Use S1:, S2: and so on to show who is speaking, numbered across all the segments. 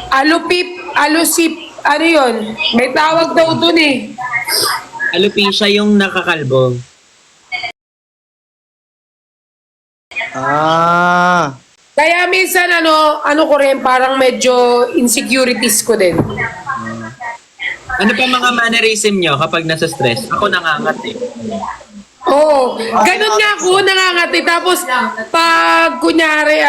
S1: Alusip, ano yun? May tawag daw dun eh.
S2: Alopecia yung nakakalbo.
S3: Ah.
S1: Kaya minsan ano ko rin, parang medyo insecurities ko din.
S2: Ano pa mga mannerism nyo kapag nasa stress? Ako nangangat eh.
S1: Oo, ganun nga ako, nangangati. Tapos, pag kunyari,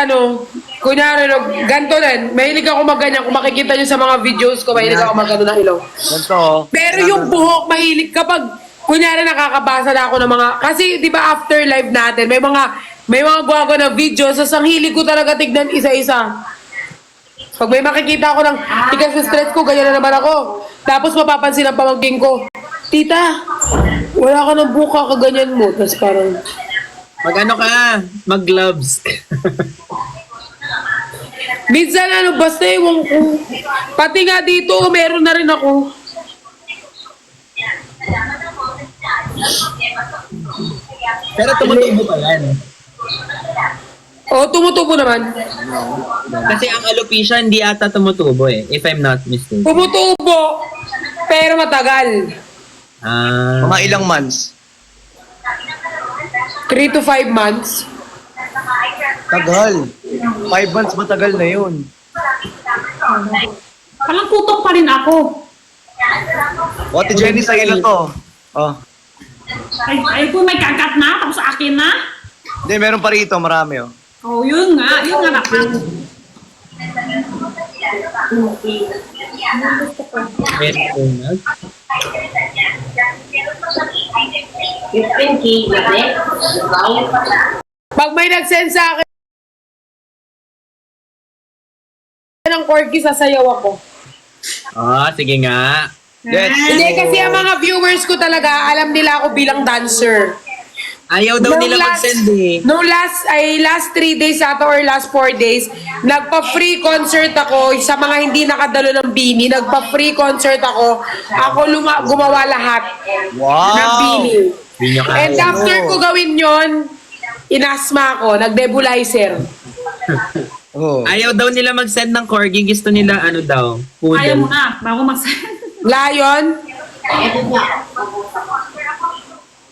S1: ganito din. Mahilig ako magganyan. Kung makikita nyo sa mga videos ko, mahilig ako magano ng ilong.
S3: Ganito.
S1: Pero yung buhok, mahilig kapag, kunyari nakakabasa na ako ng mga, kasi di ba after live natin, may mga gwago na videos, so ang hilig ko talaga tignan isa-isa. Pag may makikita ako ng tigas na stress ko, ganyan na naman ako. Tapos mapapansin ang pamangking ko, Tita, wala ka ng buka, kaganyan mo. Tapos parang,
S2: Mag-ano ka? Mag-gloves.
S1: minsan basta ewan ko. Pati nga dito, meron na rin ako.
S2: Pero tumutubo pa yan.
S1: Oo, tumutubo naman.
S2: Kasi ang alopecia hindi ata tumutubo eh, if I'm not mistaken.
S1: Tumutubo, pero matagal.
S3: Mga ilang months?
S1: 3 to 5 months.
S3: Tagal. 5 months matagal na yun.
S4: Parang putok pa rin ako.
S3: Ate Jenny, sa'yo na to. Oh.
S4: Ay po, may kagat na, tapos akin na.
S3: Hindi, meron pa rito, marami oh.
S4: Oh, yun nga dapat.
S1: Pag may nag-send sa akin ng corgi, sasayaw ako.
S2: Sige nga.
S1: Hindi, kasi ang mga viewers ko talaga, alam nila ako bilang dancer.
S2: Ayaw daw nila mag-send eh.
S1: Last 3 days ata or last 4 days, nagpa-free concert ako sa mga hindi nakadalo ng Bini. Nagpa-free concert ako. Ako gumawa lahat ng Bini.
S2: Hindi nyo kaya.
S1: And after ko gawin yon, inasma ako, nag-nebulizer.
S3: Oh.
S2: Ayaw daw nila mag-send ng corgi. Gusto nila ano daw?
S4: Kaya mo
S2: Poodle.
S4: na, bago mag-send.
S1: Lion,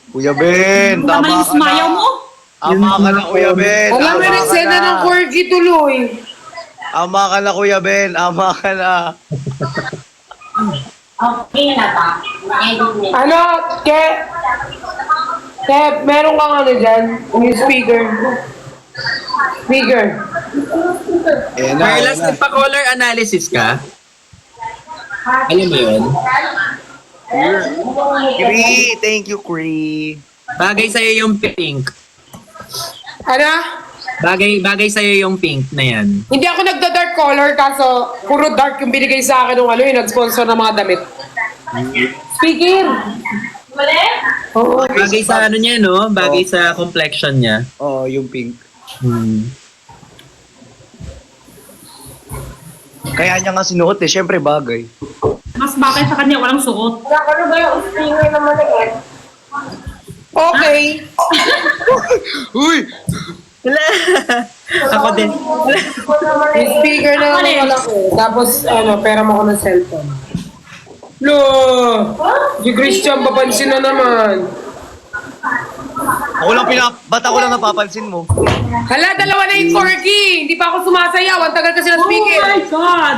S3: Kuya Ben,
S4: Tama
S3: tama
S4: yung
S3: ka
S4: smile mo.
S3: na. Ama ka na, Kuya Ben.
S1: alam mo
S3: Ama
S1: na
S3: ka
S1: send na ng corgi tuloy.
S3: Ama ka na, Kuya Ben. Ama ka na.
S5: Okay na ba?
S1: Ano, meron kang dyan, yung speaker. Speaker.
S3: Eh na,
S2: Carlos, nagpa-color analysis ka? Alam mo yun?
S3: Cree, thank you, Cree.
S2: Bagay sa'yo yung pink.
S1: Ano?
S2: Bagay sa'yo yung pink na yan.
S1: Hindi ako nagda-dark color kaso puro dark yung binigay sa akin ng yung nag-sponsor ng mga damit. Speaker! Oo.
S2: Bagay sa ano niya, no? Bagay sa complexion niya.
S3: Oo, yung pink. Kaya niya nga sinuot eh, syempre bagay.
S4: Mas bakit sa kanya walang suot.
S1: Ano ba yung speaker na maliit? Okay.
S3: Uy!
S2: Ako din.
S1: Yung speaker na naman wala ko. Tapos pera mo ko ng cellphone. Lo! Si Christian, papansin na naman.
S3: Ba't ako lang napapansin mo?
S1: Hala, dalawa na yung corgi. Hindi pa ako sumasayaw. Ang tagal kasi ng
S4: Oh
S1: speaker.
S4: my God!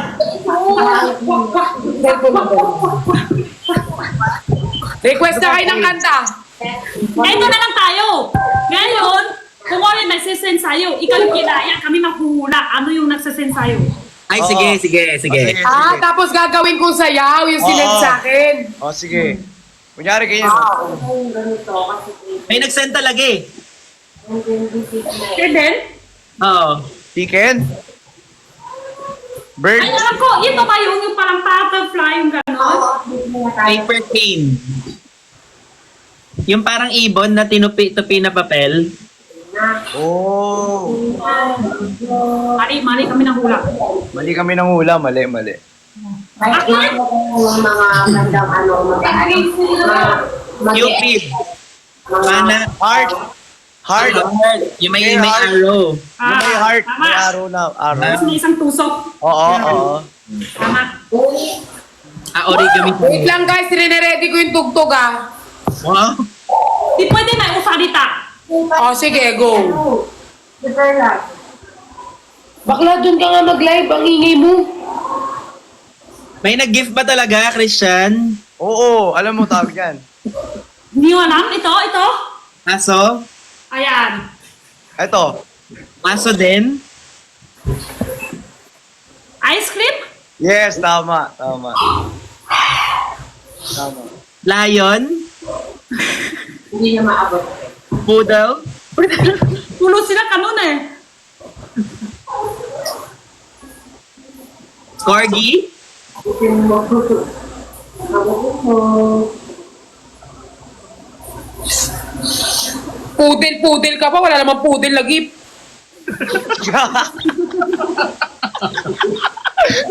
S1: Request na kayo ng kanta.
S4: Ito na lang tayo. Ngayon, kung ano yung nagsisend sa'yo, ikaw yung kinaya, kami maghuhula. Ano yung nagsisend sa'yo?
S2: Ay,
S3: Oo.
S2: sige.
S3: Sige.
S1: Tapos gagawin kong sayaw yung sinend
S3: Oo.
S1: sa akin.
S3: Oh, sige. Kunyari kayo.
S2: May nag-send talaga eh.
S4: Keden?
S2: Oo.
S3: Chicken? Bird?
S4: Ay, alam ko, ito ba yung parang butterfly, yung gano'n?
S2: Paper cane. Yung parang ibon na tinupi-tupi na papel.
S3: Oh.
S4: Mali kami ng hula.
S3: Mali kami ng hula. Mali.
S5: Kahit yung mga bandang
S2: Cupid. Mana?
S3: Heart. Heart.
S2: Yung may
S3: May heart.
S2: arrow.
S3: Yung may heart.
S4: Tama.
S3: May arrow na. Arrow.
S4: Tapos may isang tusok.
S3: Oo.
S4: Tama.
S2: Origami.
S1: Wait lang guys, rinere-ready ko yung tugtog ah.
S2: Wow.
S4: Di pwede may usalita.
S1: O sige, go.
S5: Super lang.
S1: Bakla, dun ka nga mag-live, ang ingay mo.
S2: May nag-gift ba talaga, Christian?
S3: Oo, alam mo tawag yan.
S4: Hindi mo alam? Ito.
S2: Aso?
S4: Ayan.
S3: Eto.
S2: Aso din?
S4: Ice cream?
S3: Yes, tama. Tama.
S2: Lion?
S5: Hindi na maabot.
S2: Poodle?
S4: Tulo sila kanon eh.
S2: Corgi?
S1: Pudel ka pa, wala namang pudel lagi.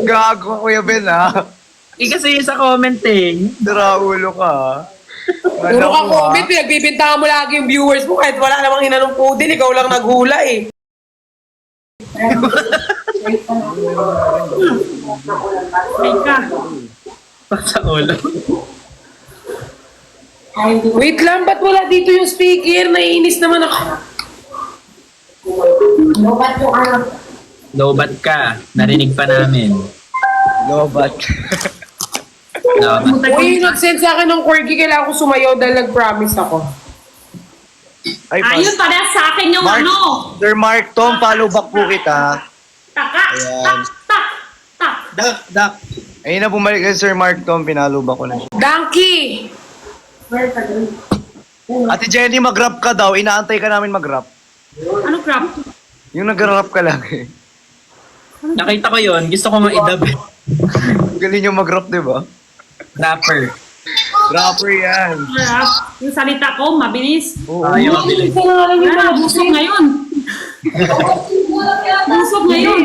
S3: Gago, Kuya Ben, ha?
S2: Kasi yung sa comment eh.
S3: Daraulo ka, ha?
S1: Puro ka comment, pinagbibintangan mo lagi yung viewers mo kahit wala namang hinanong pudel, ikaw lang naghula eh.
S4: Ay ka.
S2: Sa ulo.
S1: Wait lang, ba't wala dito yung speaker? Naiinis naman ako.
S5: Lobat yung ano.
S2: Lobat ka. Narinig pa namin.
S3: Lobat.
S2: Lobat.
S1: Uy, yung nag-send sa akin ng quirky, kailangan ko sumayaw dahil nag-promise ako.
S3: Ay,
S4: Ayun, parehas sa akin yung
S3: Mark,
S4: ano.
S3: Sir Mark Tom, follow back po kita.
S4: Taka.
S3: Ayan.
S4: Tak.
S2: Dak.
S3: Ayun na, bumalik kay Sir Mark Tom, pinalo ba ko na siya.
S1: Donkey!
S3: Ate Jenny, mag-rap ka daw. Inaantay ka namin mag-rap.
S4: Ano crap?
S3: Yung nag-rap ka lang eh.
S2: Nakita ko yon. Gusto ko nga idab.
S3: Galing yung mag-rap, di ba?
S2: Rapper.
S3: Rapper yan.
S4: Crap. Yung salita ko, mabilis.
S3: Oo.
S2: Ayaw mabilis.
S4: Busog ngayon. Busog ngayon.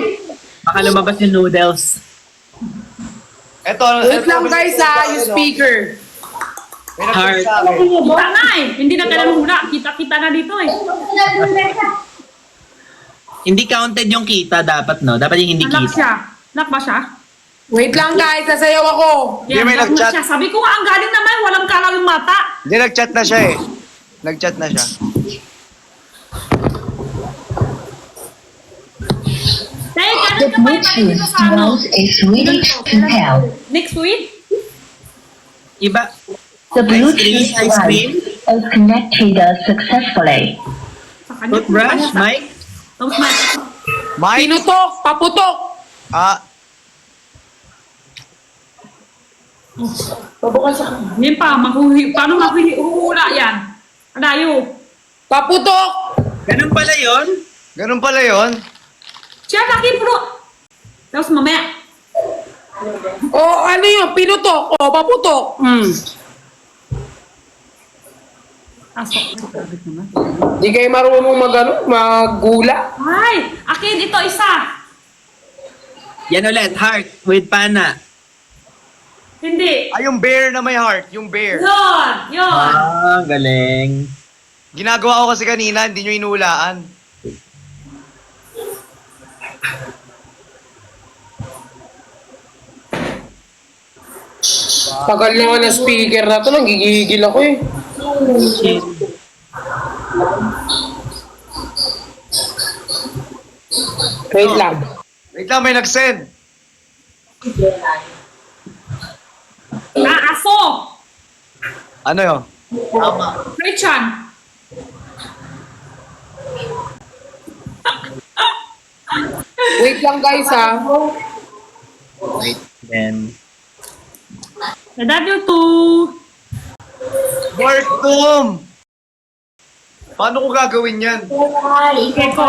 S2: Baka lumabas yung noodles.
S3: Eto,
S1: Wait lang guys ha, yung speaker.
S3: May nag-text sa akin.
S4: Kita na eh. Hindi na kailangan hula. Kita-kita na dito eh.
S2: Hindi counted yung kita dapat, no? Dapat yung hindi
S4: Lock
S2: kita.
S4: siya. Lock ba siya?
S1: Wait lang guys, sasayaw ako.
S3: Hindi, may
S4: lock na
S3: nag-chat.
S4: siya. Sabi ko nga, ang galing naman. Walang kalaw yung mata.
S3: Hindi, nag-chat na siya eh. Nag-chat na siya.
S4: Dahil kailan ka pa ipalit dito sa ano?
S6: a Swedish compel.
S4: Next week?
S2: Iba.
S6: The
S2: Ice
S6: Bluetooth
S2: cream?
S6: device is connected successfully.
S4: Sa kanya.
S2: Toothbrush, Mike?
S4: Tapos Mike.
S3: Mike?
S1: Pinutok, paputok. Pabukas ako.
S4: Hindi pa. Paano mahuhula yan? Adayo.
S1: Paputok!
S2: Ganun pala yon.
S3: Ganun pala yon.
S4: Siya laki bro. Tapos mamaya.
S1: O ano yun, pinutok. O paputok.
S4: Aso.
S1: Di kayo marunong maggula.
S4: Ay! Akin, ito isa.
S2: Yan ulit, heart with pana.
S4: Hindi.
S3: Ay, yung bear na may heart. Yung bear.
S4: Yun.
S2: Galing.
S3: Ginagawa ko kasi kanina, hindi nyo inuulaan.
S1: Tagal naman na speaker na to, nanggigigil ako eh. Wait lang.
S3: Wait lang, may nag-send.
S4: Aso.
S3: Ano yun?
S4: Christian.
S1: Wait lang guys ha.
S2: Wait, then.
S4: I love you too.
S3: Mark Tom! Paano ko gagawin yan?
S4: Keko.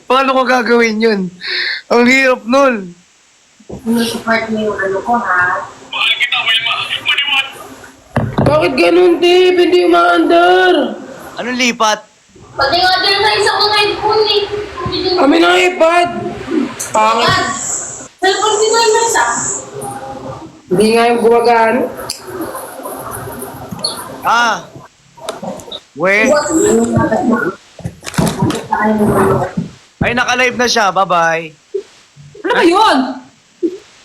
S3: Paano ko gagawin yun? Ang hirap nun.
S5: Support mo yung ano ko, ha?
S1: Bakit ganun, Dave? Hindi umaandar.
S3: Anong lipat?
S5: Pati nga din na isa kong iPhone eh.
S1: Kami ng iPad. Pangit.
S5: Cellphone din na yung isa.
S1: Hindi nga yung gumagano.
S3: Ah. We. Ay, naka-live na siya. Bye-bye.
S4: Ano ba yun?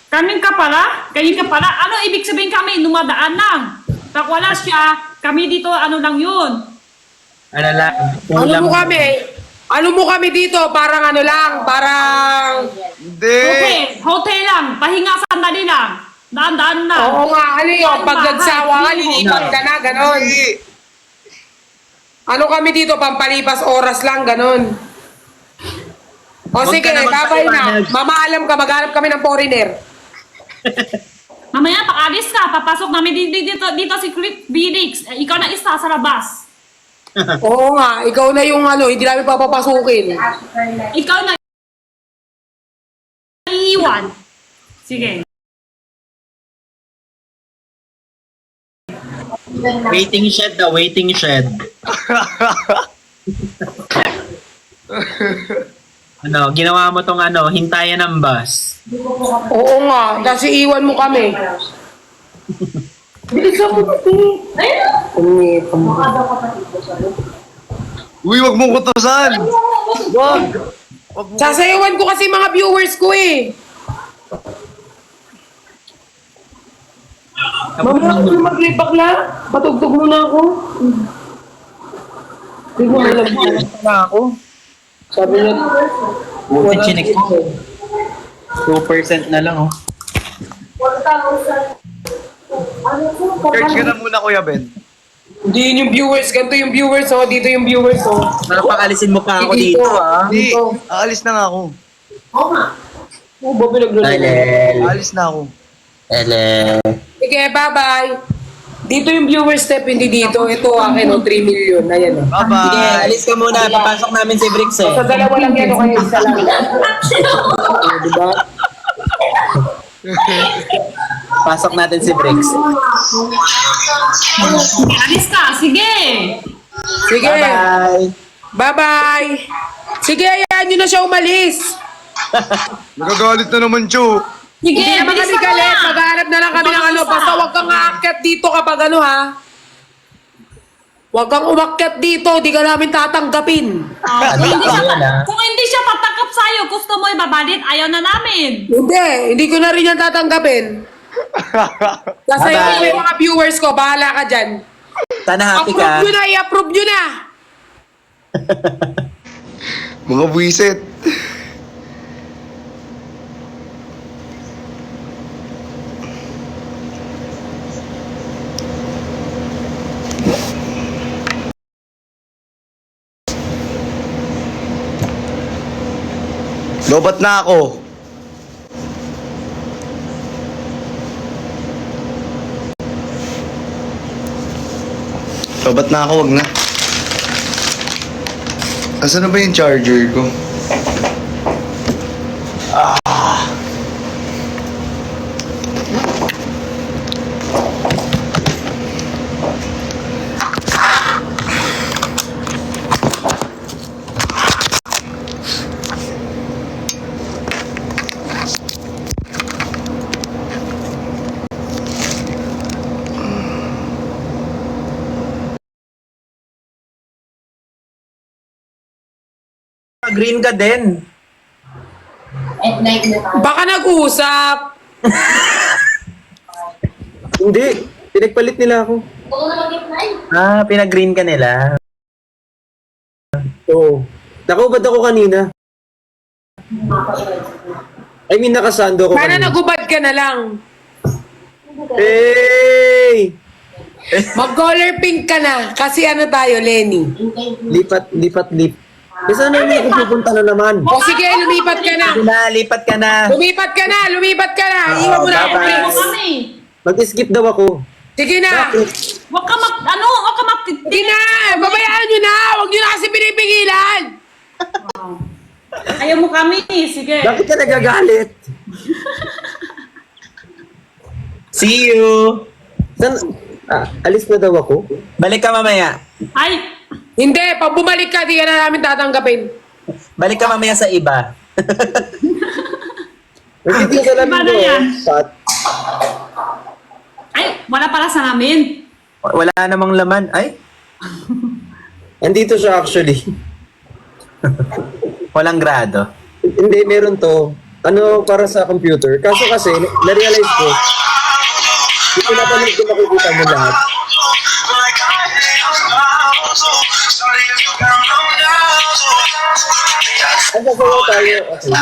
S4: Kanin ka pala? Kanin ka pala? Ano ibig sabihin kami? Numadaan lang. Pag wala siya, kami dito, ano lang yun?
S2: Ano lang,
S1: Ano
S2: ulam.
S1: mo kami? Ano mo kami dito? Parang ano lang, parang...
S3: Hindi.
S4: Hotel lang. Pahinga sandali lang. Daan-daan na.
S1: Oo nga, ano yun? Pag nagsawa ka, lilipat ka na, ganon.
S3: Hindi.
S1: Ano kami dito? Pampalipas oras lang, ganon. O
S2: Huwag
S1: sige,
S2: ka na
S1: babay na.
S2: magpaliwanag.
S1: Mamaalam ka, maghanap kami ng foreigner.
S4: Mamaya, pag-alis ka, papasok namin dito si Felix. Ikaw na isa sa labas.
S1: Oo nga, ikaw na yung ano, hindi namin papapasukin.
S4: Ikaw na iiwan. Sige.
S2: Waiting shed daw, waiting shed. Ano, ginawa mo tong ano, hintayan ng bus.
S1: Oo nga, kasi iwan mo kami. Bilisan mo pati.
S3: Uy, wag mong kutusan. Wag. Wag mo.
S1: Sasayawan ko kasi mga viewers ko eh. Mamaya ako maglibak na. Patugtog muna ako. Hindi mo alam na ako. Sabi niya,
S2: Buti chinik ko. 2% na lang, oh.
S3: Search ka na muna, Kuya Ben.
S1: hindi yun yung viewers. Ganito yung viewers oh. Dito yung viewers oh.
S2: Napakalisin mo pa ako dito, ah.
S3: Hindi. Aalis na nga ako.
S1: Oo ba pinaglulong?
S3: Aalis na ako.
S1: Sige, bye-bye. Dito yung viewers step, hindi dito. Ito akin oh, 3 million. Ayan oh.
S2: Sige,
S3: Bye-bye.
S2: alis ka muna. Papasok namin si Bricks, eh.
S1: Sa dalawa lang yan o kaya isa lang. Diba?
S2: Pasok natin si Bricks.
S4: Alis ka, sige.
S1: Sige.
S2: Bye-bye.
S1: Bye-bye. Sige, ayan nyo na siya umalis.
S3: Nagagalit na naman, Cho.
S4: Sige,
S1: Hindi naman
S4: bilis
S1: kami
S4: ka
S1: galit.
S4: na.
S1: Maghanap na lang kami ng ano. Basta huwag kang aakyat dito kapag ano ha. Huwag kang umakyat dito. Di ka namin tatanggapin.
S4: Kung hindi siya,
S2: Yan, ah.
S4: kung hindi siya tatanggap sa'yo, gusto mo ibabalit, ayaw na namin.
S1: Hindi ko na rin yan tatanggapin. Kasi
S2: Bye-bye.
S1: yung mga viewers ko, bahala ka dyan.
S2: Sana happy
S1: Approve
S2: ka.
S1: nyo na, i-approve nyo na.
S3: Mga buwisit. Lobat na ako. Lobat na ako, wag na. Asan na ba yung charger ko?
S2: Green ka din.
S5: At night na tayo.
S1: Baka nag-usap.
S2: Hindi. Pinagpalit nila ako.
S5: Huwag na mag-night.
S2: Ah, pinag-green ka nila. Oo. Nakubad ako kanina. I mean, nakasando ako
S1: Sana
S2: kanina.
S1: nagubad ka na lang.
S2: Hey!
S1: Mag-color pink ka na. Kasi ano tayo, Lenny.
S2: Lipat. Kasi ano yung pupunta na naman?
S1: O sige, lumipat ka na.
S2: Lipat ka na.
S1: Lumipat ka na. Iwan mo na ako,
S2: bye-bye.
S4: Ayaw mo
S1: please.
S4: kami.
S2: Mag-skip daw ako.
S1: Sige na.
S4: Huwag ka
S1: Sige na. Babayaan nyo na. Huwag nyo na kasi pinipigilan.
S4: Ayaw mo kami, sige.
S2: Bakit ka nagagalit? See you! Alis na daw ako? Balik ka mamaya.
S4: Ay,
S1: Hindi. Pag bumalik ka, di ka na namin tatanggapin.
S2: Balik ka mamaya sa iba. Hindi ka lang
S4: Iba na
S2: doon.
S4: yan.
S2: Shot.
S4: ay, wala para sa namin.
S2: Wala namang laman. Ay? Andito siya actually.
S7: Walang grado.
S2: Hindi, meron to. Ano, para sa computer. Kaso kasi, na-realize ko, yung pinapanood ko makikita mo lahat. Ano sasayaw tayo? Okay.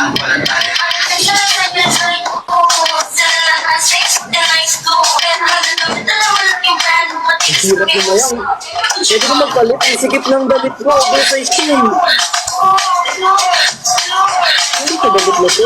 S2: Ang hirap lumayang. Pwede ko magpalit. Ang sikip ng damit ko. Oversize yun. Hindi ka damit na to.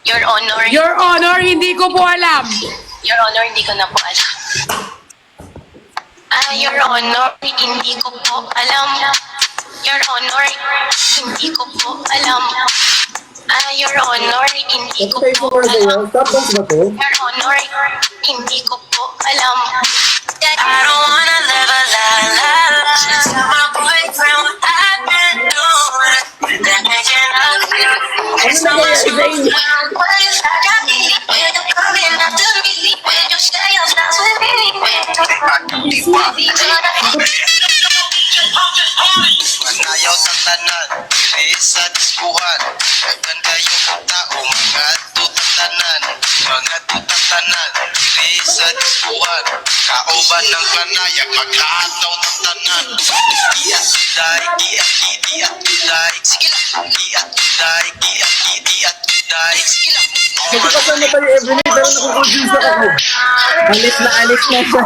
S8: Your Honor,
S1: Your Honor, hindi ko po alam.
S8: Your Honor, hindi ko na po alam. Your Honor, hindi ko po alam. Your Honor, hindi ko po alam. Your Honor, hindi ko
S2: Patay
S8: po
S2: ko para sa'yo.
S8: alam.
S2: Stop dance ba to?
S8: Your Honor, hindi ko po alam. I don't wanna live a lie. Tell my boyfriend what I've been doing. That I cannot feel. It's not much more fun. What is that I need? When you're coming after me, when you say you're not with me,
S9: Panayaw sa tanan, sa dispuhan. Dagan kayo ang tao, mga tutatanan. Mga tutatanan, sa dispuhan. Kauban ng panayag, mag-aataw ng tanan. Iat uday, iat uday. Sige lang. Iat uday, iat uday. Sige lang.
S2: Kasi kasama tayo everyday, pero nakukonfuse na ako.
S7: Alis na siya.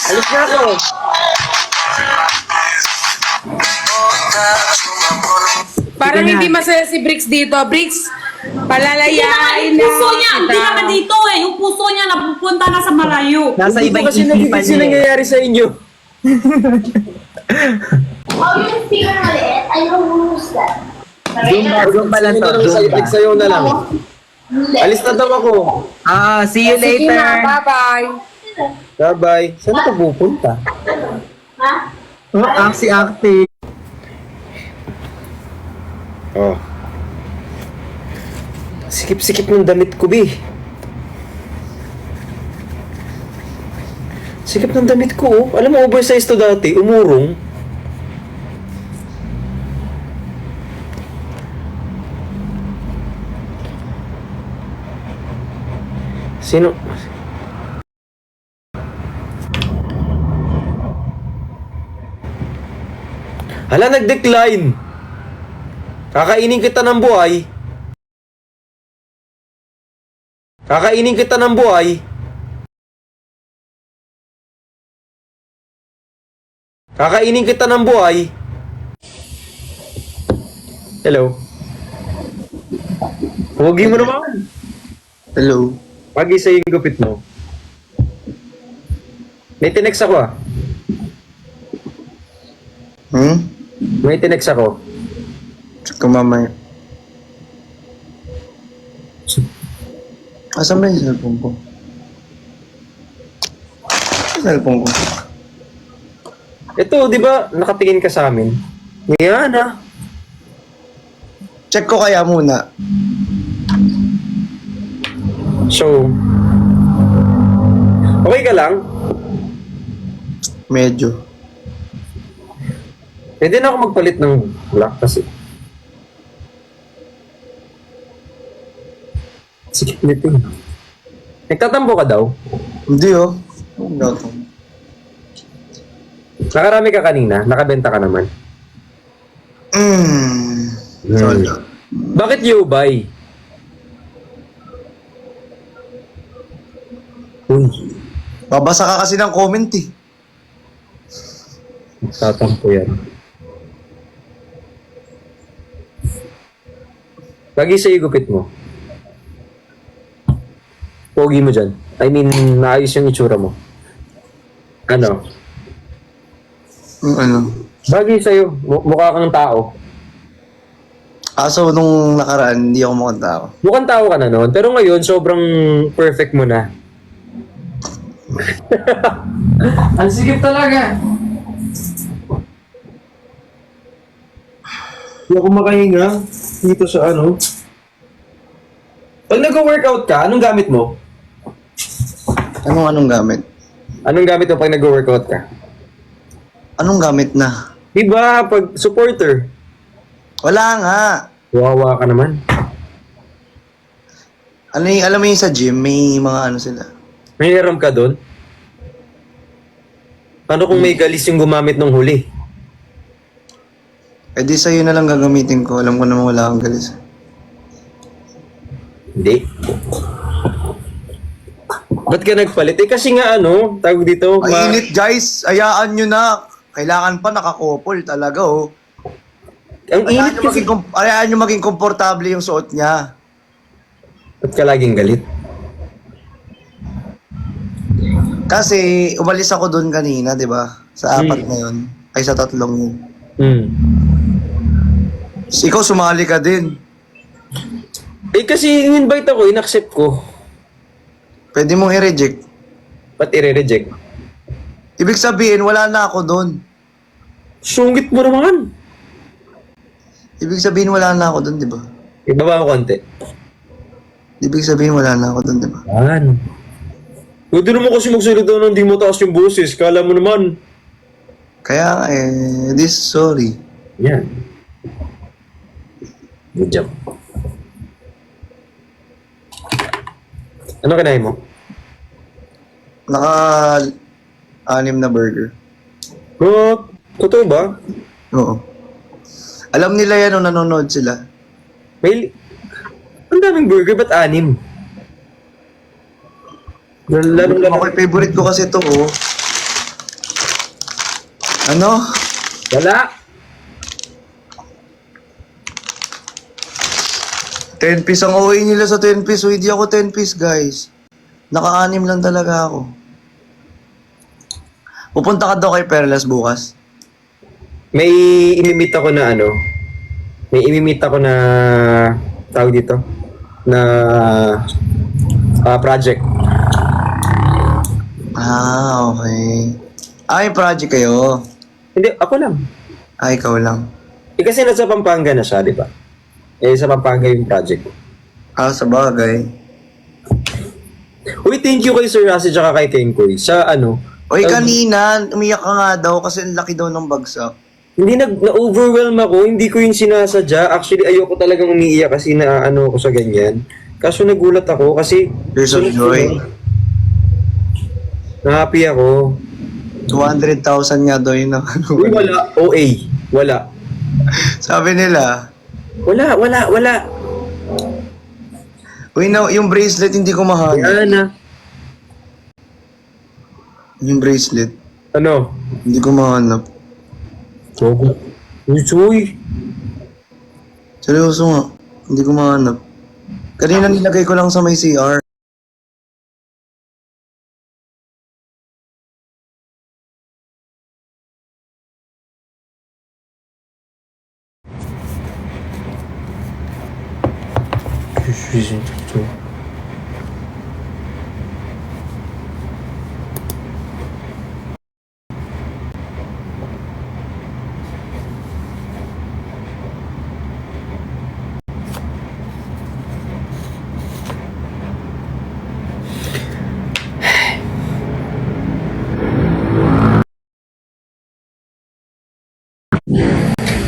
S2: Alis na ako.
S1: Parang hindi masaya si Bricks dito. Bricks, palalayain
S4: Yung
S1: na.
S4: puso niya, hindi naman dito eh. Yung puso niya napupunta na sa malayo.
S7: Nasa
S2: Hindi
S7: ibang
S2: ko kasi
S7: isipan
S2: nagigits yung
S7: niya.
S2: nangyayari sa inyo.
S5: Oh, yung speaker na maliit, I don't use that.
S7: Zoom pa lang to. Zoom ba?
S2: Sa'yo na lang. Alis na daw ako.
S7: See you
S1: Sige na,
S7: later.
S1: bye-bye.
S2: Bye-bye. Saan ka pupunta?
S5: Ha?
S7: Oh, aksi-akti.
S2: Oh. Sikip-sikip ng damit ko, Bi. Sikip ng damit ko, oh. Alam mo, oversize to dati. Umurong. Sino? Hala, nag-decline. Kakainin kita ng buhay. Kakainin kita ng buhay. Kakainin kita ng buhay. Hello. Huwagi mo naman.
S3: Hello.
S2: Pagi sa yung gupit mo. May tinex ako ah. May tinex ako.
S3: Check ko mamaya. Asan ba yung cellphone ko? Cellphone ko.
S2: Ito, di ba, nakatingin ka sa amin? Yan ah.
S3: Check ko kaya muna.
S2: So, okay ka lang?
S3: Medyo.
S2: Pwede na ako magpalit ng black kasi. Sige, nito. Nagtatampo ka daw?
S3: Hindi oh. Hindi ako.
S2: Nakarami ka kanina, nakabenta ka naman.
S3: Sorry.
S2: Bakit you buy? Uy,
S3: Babasa ka kasi ng comment eh.
S2: nagtatampo yan. Lagi sa igupit mo. Pogi mo dyan. I mean, naayos yung itsura mo. Ano?
S3: Ano?
S2: Bagay sa'yo. Mukha kang tao.
S3: Aso nung nakaraan, hindi ako mukhang tao.
S2: Mukhang tao ka na noon. Pero ngayon, sobrang perfect mo na.
S1: Ang sikip talaga.
S2: Hindi ako makahinga dito sa ano. Pag nag-workout ka, anong gamit mo?
S3: Anong gamit?
S2: Anong gamit mo pag nag-workout ka?
S3: Anong gamit na?
S2: Diba, pag supporter,
S3: Wala nga.
S2: wawa ka naman.
S3: Ano yung, alam mo yung sa gym, may mga ano sila.
S2: May hiram ka doon? Paano kung may galis yung gumamit ng huli?
S3: Eh di sa'yo na lang gagamitin ko. Alam ko naman wala kang galis.
S2: Hindi. Ba't ka nagpalit? Eh kasi nga ano, tawag dito,
S3: Mainit guys, ayaan nyo na. Kailangan pa nakakopol talaga oh.
S2: ang init kasi.
S3: Ayaan nyo maging komportable yung suot niya.
S2: Ba't ka laging galit?
S3: Kasi umalis ako doon kanina, di ba? Sa apat na yun. Ay sa tatlong yun. Ikaw sumali ka din.
S2: Eh kasi in-invite ako, in-accept ko.
S3: Pwede mong i-reject.
S2: Ba't i-reject?
S3: Ibig sabihin, wala na ako doon.
S2: Sungit mo naman.
S3: Ibig sabihin, wala na ako doon, di ba?
S2: Ibaba ko konti.
S3: Ibig sabihin, wala na ako doon, di ba?
S2: Ano? Pwede naman kasi magsalita ng di mo taas yung boses. Kala mo naman.
S3: Kaya sorry.
S2: Yan. Good job. Ano kinain mo?
S3: Anim na burger.
S2: Oh, totoo ba?
S3: Oo. Alam nila yan nung nanonood sila.
S2: May... Ang daming burger, ba't 6? Lalo
S3: Ako, favorite ko kasi ito, oh. Ano?
S2: Wala.
S3: 10 piece ang OA nila sa 10 piece. So, hindi ako 10 piece, guys. Naka-anim lang talaga ako. Pupunta ka daw kay Perlas bukas.
S2: May imimit ako na ano. May imimit ako na... Tawag dito. Na... project.
S3: Ah, okay. Ay, project kayo.
S2: Hindi, ako lang.
S3: Ay, ikaw lang.
S2: Eh kasi nasa Pampanga na siya, di ba? Eh, sa Pampanga yung project.
S3: Ah, sa bagay.
S2: Uy, thank you kay Sir Rasi tsaka kay Kenkoy. Sa ano...
S3: Oy, kanina, umiyak ka nga daw kasi ang laki daw ng bagsak.
S2: Hindi na-overwhelm ako, hindi ko yung sinasadya. Actually, ayoko talagang umiiyak kasi na-ano ako sa ganyan. Kaso nagulat ako kasi...
S3: Tears of joy.
S2: Na-happy ako.
S3: 200,000 nga daw yun.
S2: Uy, wala. OA. Wala.
S3: Sabi nila,
S2: Wala.
S3: uy, yung bracelet hindi ko mahanap.
S2: Wala na.
S3: Yung bracelet,
S2: Ano?
S3: hindi ko mahanap.
S2: Chogo. Uy.
S3: Seryoso nga, hindi ko mahanap. Kanina nilagay ko lang sa may CR.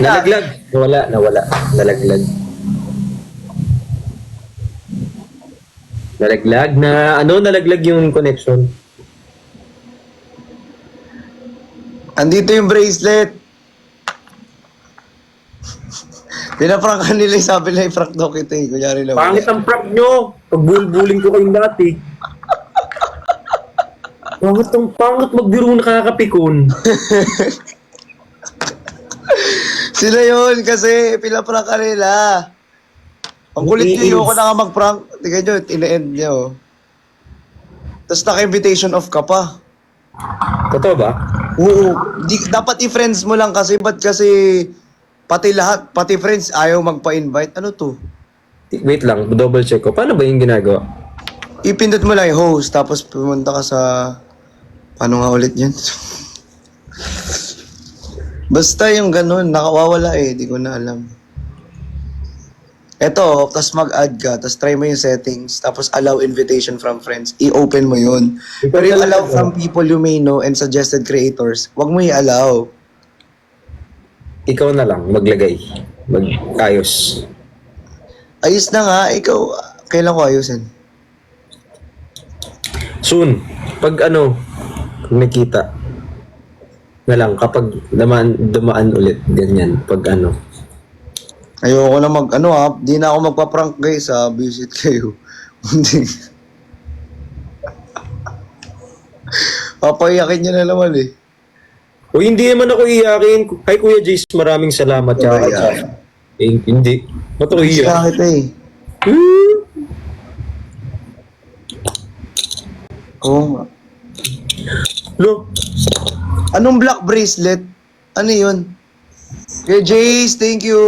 S2: Nalaglag. Nawala. Nalaglag. Nalaglag na... Ano? Nalaglag yung connection.
S3: Andito yung bracelet. Pinaprank nila yung sabi na i-prank daw kita eh. Kunyari lang.
S2: Pangit ang prank nyo. Pagbulbuling ko kayong dati. Pangit magbiro nakakapikon.
S3: Sila yun kasi pinaprank ka nila. Ang kulit nyo, ayoko na nga mag-prank. Tingnan nyo, ina-end nyo. Tapos naka-invitation off ka pa.
S2: Totoo ba?
S3: Oo. Dapat i-friends mo lang kasi, ba't kasi pati lahat, pati friends, ayaw magpa-invite. Ano to?
S2: Wait lang, double check ko. Paano ba yung ginagawa?
S3: Ipindot mo lang yung host, tapos pumunta ka sa Paano nga ulit yun? Basta yung ganun, nakawawala eh. Di ko na alam. Eto, tas mag-add ka, tas try mo yung settings, tapos allow invitation from friends. I-open mo yun. Pero yung allow from people you may know and suggested creators, wag mo i-allow.
S2: Ikaw na lang, maglagay. Mag-ayos.
S3: Ayos na nga, ikaw, kailan ko ayusin?
S2: Soon. Pag kung nakita. Na lang, kapag dumaan ulit, ganyan. Pag
S3: Ayoko na di na ako magpa-prank guys visit kayo. Hindi. Papayakin niya na naman eh.
S2: O hindi naman ako iyakin. Kay Kuya Jace, maraming salamat.
S3: Iyakin.
S2: Hindi. Ba't ako iyak?
S3: Bakit eh? Oo nga.
S2: No.
S3: Anong black bracelet? Ano yun? Kay Jace, thank you.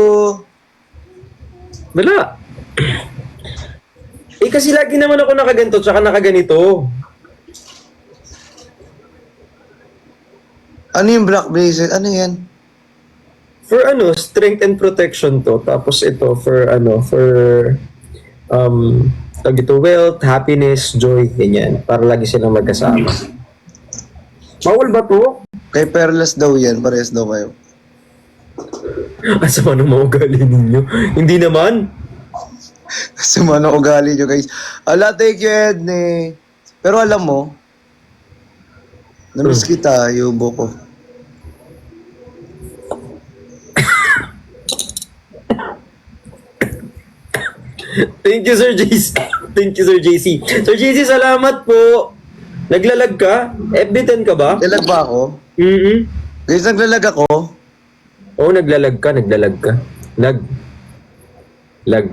S2: Wala. Kasi lagi naman ako nakaganto tsaka nakaganito.
S3: Ano yung black bracelet? Ano yan?
S2: For strength and protection to. Tapos ito for tawag ito, wealth, happiness, joy, ganyan. Para lagi silang magkasama. Bawal ba to?
S3: Kay Perlas daw yan. Parehas daw kayo.
S2: Asama ng mga ugali ninyo. Hindi naman.
S3: Sama ng ugali nyo guys. Ala, take you Edne. Pero alam mo, namiss kita, yubo ko.
S2: Thank you, Sir JC. Thank you, Sir JC. Sir JC, salamat po. Naglalag ka? FB10 ka ba?
S3: Lalag ba ako? Guys, naglalag ako.
S2: Oo, naglalag ka. Lag.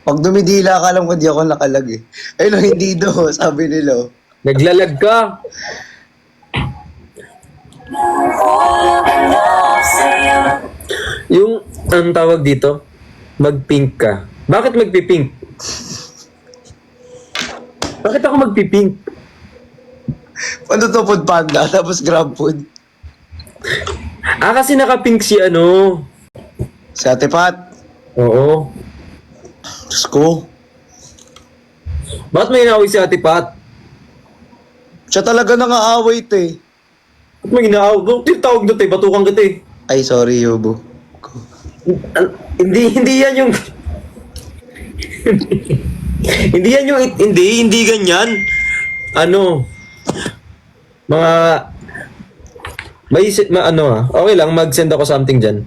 S3: Pag dumidila ka, alam ko di ako nakalag eh. Ay no, hindi do, sabi nila.
S2: Naglalag ka. Yung, ang tawag dito, mag-pink ka. Bakit magpipink? Bakit ako magpipink?
S3: Ano to, food panda, tapos grab food.
S2: Kasi naka-pink si
S3: Si Ate Pat.
S2: Oo.
S3: Diyos ko.
S2: Bakit may inaaway si Ate Pat?
S3: Siya talaga nang-aaway te.
S2: Bakit may inaaway? Tinatawag na tayo, batukan kita eh.
S3: Ay, sorry, Yobo.
S2: Hindi yan yung... hindi ganyan. Mga... okay lang, mag-send ako something dyan.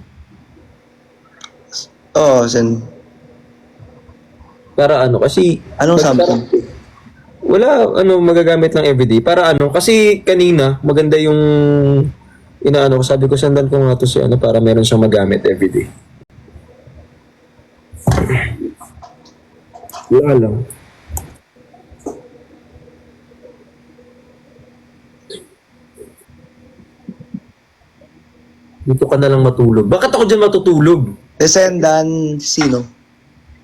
S3: Oo, send.
S2: Para kasi...
S3: Anong something?
S2: Wala, magagamit lang everyday. Para kasi kanina, maganda yung... ko, sabi ko, sandan ko nga to si para meron siyang magamit everyday. Wala lang. Dito ka na lang matulog. Bakit ako dyan matutulog?
S3: Sendan, sino?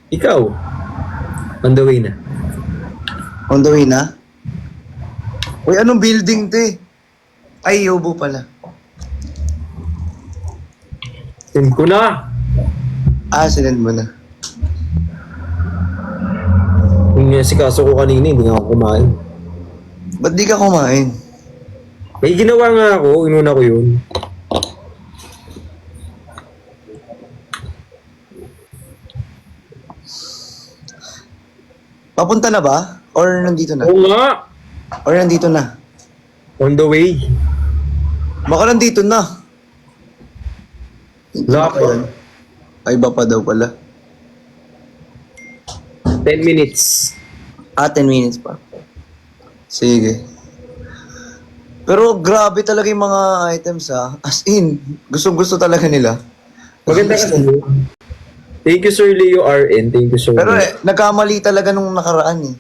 S2: Ikaw. On the way na.
S3: On the way na? Uy, anong building te? Ay, Yobo pala.
S2: Send ko na.
S3: Sinend mo na.
S2: Yung sikaso ko kanina, hindi nga ako kumain.
S3: Ba't di ka kumain?
S2: May ginawa nga ako, inuna ko yun.
S3: Papunta na ba? Or nandito na?
S2: Oo nga.
S3: Or nandito na?
S2: On the way.
S3: Baka nandito na. Hindi
S2: Wala
S3: ba yun? Ay, iba pa daw pala.
S2: 10 minutes.
S3: 10 minutes pa. Sige. Pero grabe talaga yung mga items As in, gustong-gusto talaga nila.
S2: Maganda kasi. Thank you, Sir Leo RN. Thank you, Sir.
S3: Pero nagkamali talaga nung nakaraan eh.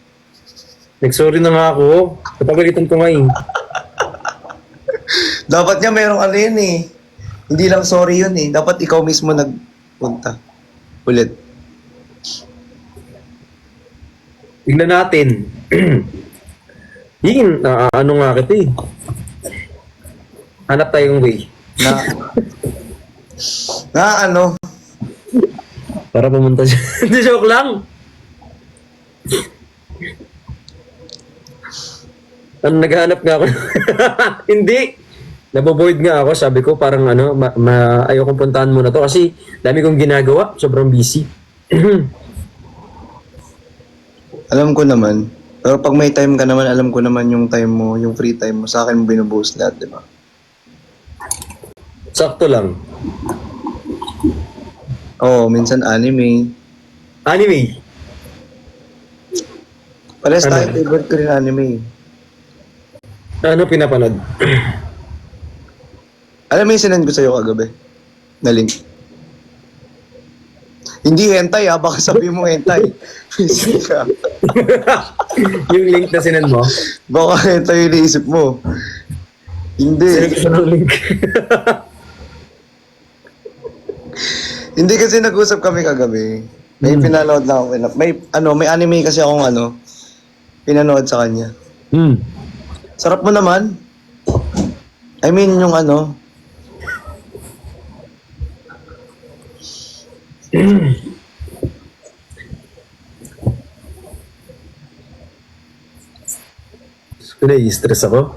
S2: Nag-sorry na nga ako. Napagalitan ko nga eh.
S3: Dapat nga merong yun eh. Hindi lang sorry yun eh. Dapat ikaw mismo nagpunta. Ulit.
S2: Tignan natin. Yun, ano nga kita eh. Hanap tayong way.
S3: Na ano?
S2: Para pumunta siya. Hindi, joke lang. Ano, naghahanap nga ako. Hindi. Naboboard nga ako. Sabi ko parang ano, ayokong puntahan muna to kasi dami kong ginagawa. Sobrang busy.
S3: Alam ko naman. Pero pag may time ka naman, alam ko naman yung time mo, yung free time mo. Sa akin mo binubuhos lahat, di ba?
S2: Sakto lang.
S3: Oo, minsan anime.
S2: Anime.
S3: Pares
S2: Ano?
S3: tayo, favorite ko rin anime.
S2: Ano pinapanood?
S3: Alam mo yung sinend ko sa'yo kagabi? Na link. Hindi hentai ha, baka sabi mo hentai. Busy ka.
S2: Yung link na sinend mo?
S3: Baka hentai yung naisip mo. Hindi.
S2: Sinend ko ng link.
S3: Hindi kasi nag-usap kami kagabi. May pinanood lang ako. May anime kasi akong pinanood sa kanya. Sarap mo naman. I mean, yung
S2: Nai-stress ako.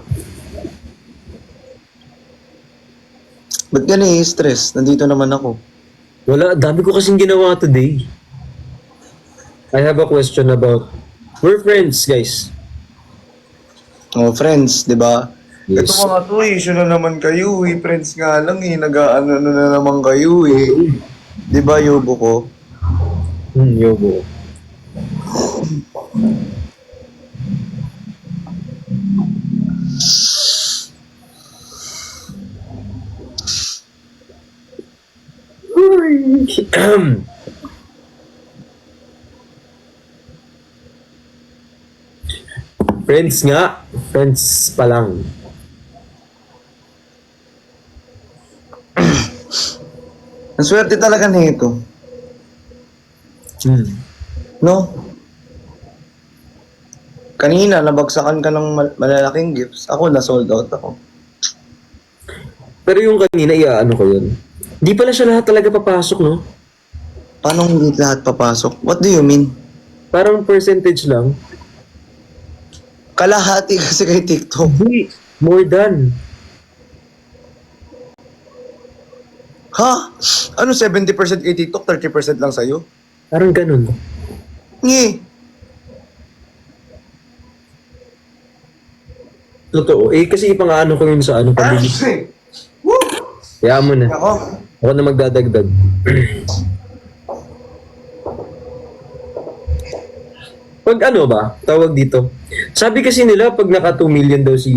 S3: ba't ka stress? Nandito naman ako.
S2: Wala, dami ko kasing ginawa today. I have a question about... We're friends, guys.
S3: Oh, friends, di ba?
S2: Yes.
S3: Ito mga to, issue na naman kayo eh. Friends nga lang eh. Nag-ano na naman kayo eh. Di ba, Yobo ko?
S2: Yobo. Friends nga. Friends pa lang.
S3: Ang swerte talaga nito. No? Kanina, nabagsakan ka ng malalaking gifts. Ako, na-sold out ako.
S2: Pero yung kanina, ano ko yun. Di pala siya lahat talaga papasok, no?
S3: Paano hindi lahat papasok? What do you mean?
S2: Parang percentage lang.
S3: Kalahati kasi kay TikTok.
S2: Hindi. More than.
S3: Ha? Ano 70% kay TikTok, 30% lang sa'yo?
S2: Parang ganun.
S3: Ngi.
S2: Totoo. Eh, kasi ipang-ano ko yun sa pambili.
S3: Woo!
S2: Kaya mo na.
S3: Ako.
S2: Ako na magdadagdag. Pag ano ba, tawag dito. Sabi kasi nila pag naka 2 million daw si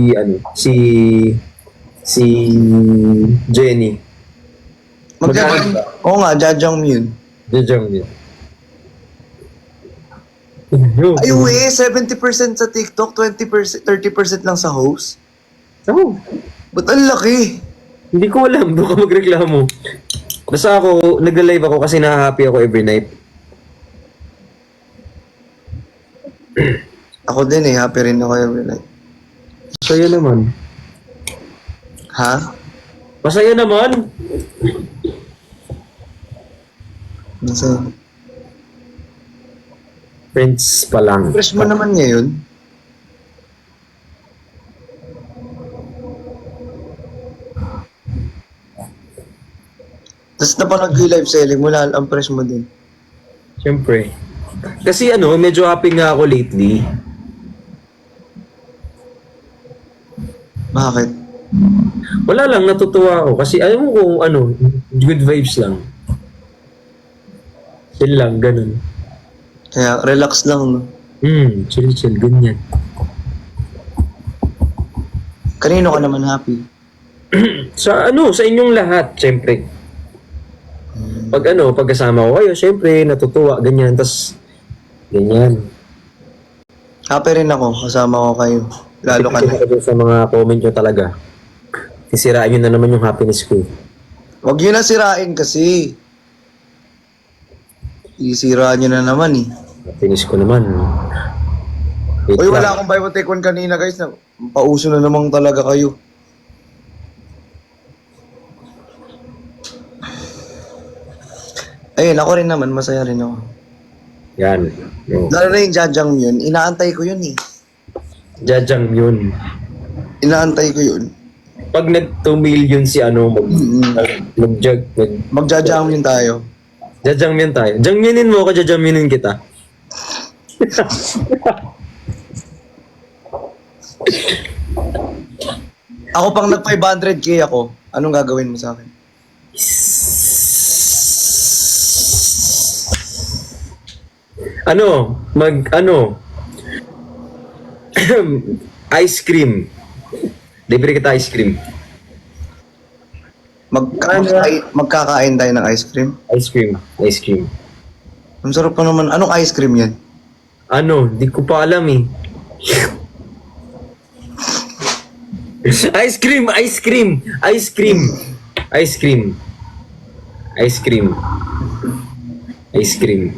S2: Jenny. Magkano ba?
S3: Oo nga, Jajang yun.
S2: Jajang yun.
S3: Ay, 70% sa TikTok, 20%, 30% lang sa host.
S2: Oh,
S3: Ba't ang laki?
S2: hindi ko alam. Doon ka magreklamo. Basta ako, nagla-live ako kasi na-happy ako every night.
S3: Ako din eh, happy rin ako every night.
S2: Masaya naman.
S3: Ha?
S2: Masaya naman.
S3: Masaya.
S2: Friends pa lang.
S3: Fresh mo naman ngayon. Tapos napanood ko yung live selling mo, ang fresh mo din.
S2: Siyempre. Kasi medyo happy nga ako lately.
S3: Bakit?
S2: Wala lang, natutuwa ako. Kasi alam mo kung good vibes lang. Chill lang, ganun.
S3: Kaya relax lang, no?
S2: Chill, ganyan.
S3: Kanino ka naman happy?
S2: Sa inyong lahat, siyempre. Pag kasama ko kayo, siyempre, natutuwa, ganyan. Tas, ganyan.
S3: Happy rin ako, kasama ko kayo. Lalo ka na.
S2: Sa mga comment nyo talaga. Sisiraan nyo na naman yung happiness ko.
S3: Huwag nyo na sirain kasi. Isira nyo na naman eh.
S2: Finish ko naman. Wait
S3: Uy,
S2: lang.
S3: wala akong buy one take one kanina guys. Pauso na namang talaga kayo. Ayun, ako rin naman. Masaya rin ako.
S2: Yan. Yo.
S3: Lalo na yung Jajang yun. Inaantay ko yun eh.
S2: Jajang yun.
S3: Inaantay ko yun.
S2: Pag nag 2 million si ano,
S3: Mag-Jajang yun tayo.
S2: Jajang yun tayo. Jangminin mo ako, jajaminin kita.
S3: Ako pang nag 500k ako. Anong gagawin mo sa akin?
S2: Ice cream. Libre kita ice cream.
S3: Magkakain tayo ng ice cream.
S2: Ice cream. Ice cream.
S3: Ang sarap pa naman. Anong ice cream yan?
S2: Di ko pa alam eh. Ice cream, ice cream, ice cream, ice cream, ice cream, ice cream.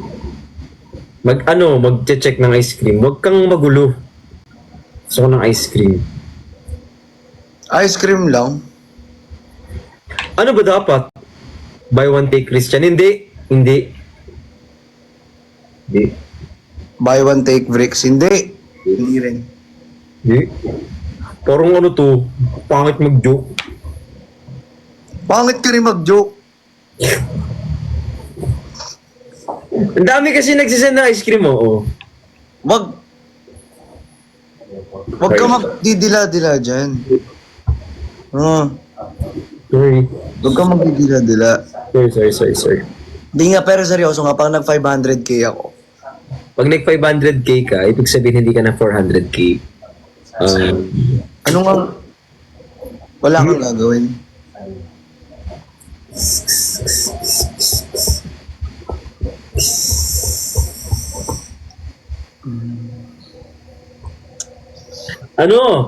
S2: Mag-check ng ice cream. Huwag kang magulo. Gusto ko ng ice cream.
S3: Ice cream lang?
S2: Ano ba dapat? Buy one take Christian? Hindi.
S3: Buy one take bricks? Hindi. Hindi rin.
S2: Hindi. Parang pangit mag-joke.
S3: Pangit ka rin mag-joke.
S2: Ang dami kasi nagsisend ng ice cream, oo.
S3: Wag ka magdidila-dila dyan.
S2: Sorry.
S3: Wag ka magdidila-dila.
S2: Sorry.
S3: Hindi nga, pero seryoso nga, pang nag 500k ako.
S2: Pag nag 500k ka, ibig sabihin hindi ka na 400k.
S3: Ano nga? Wala kang gagawin.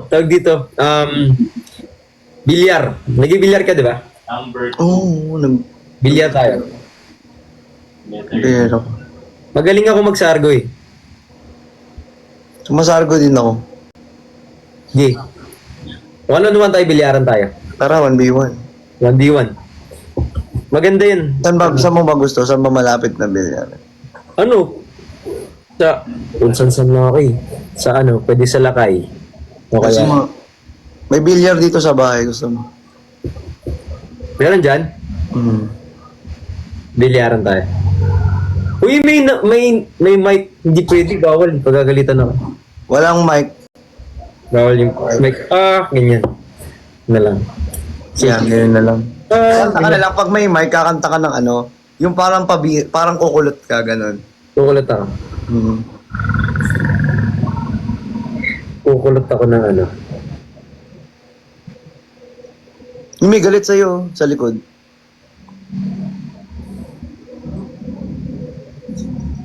S2: Tawag dito? Bilyar. Nag-bilyar ka, di ba?
S3: Oo,
S2: Bilyar tayo.
S3: pero
S2: Magaling ako magsargo eh.
S3: sumasargo din ako.
S2: Sige. One on one tayo, bilyaran tayo.
S3: Tara, 1v1.
S2: 1v1. Maganda yun.
S3: Saan mo ba gusto? Saan ba malapit na bilyar?
S2: Kung saan lang ako eh. Pwede sa Lakay. O
S3: Kasi
S2: kaya,
S3: may bilyar dito sa bahay, gusto mo?
S2: meron dyan? Bilyaran tayo. Uy, may mic. Hindi pwede, bawal. Pagagalitan ako.
S3: Walang mic.
S2: Bawal yung mic. Ganyan. Na lang.
S3: Yan, ganyan na lang. Kanta ka
S2: Ganyan.
S3: na lang. Pag may mic, kakanta ka ng yung parang kukulot ka, ganun.
S2: Kukulot ako. Kukulot ako ng
S3: Yung may galit sa'yo, sa likod.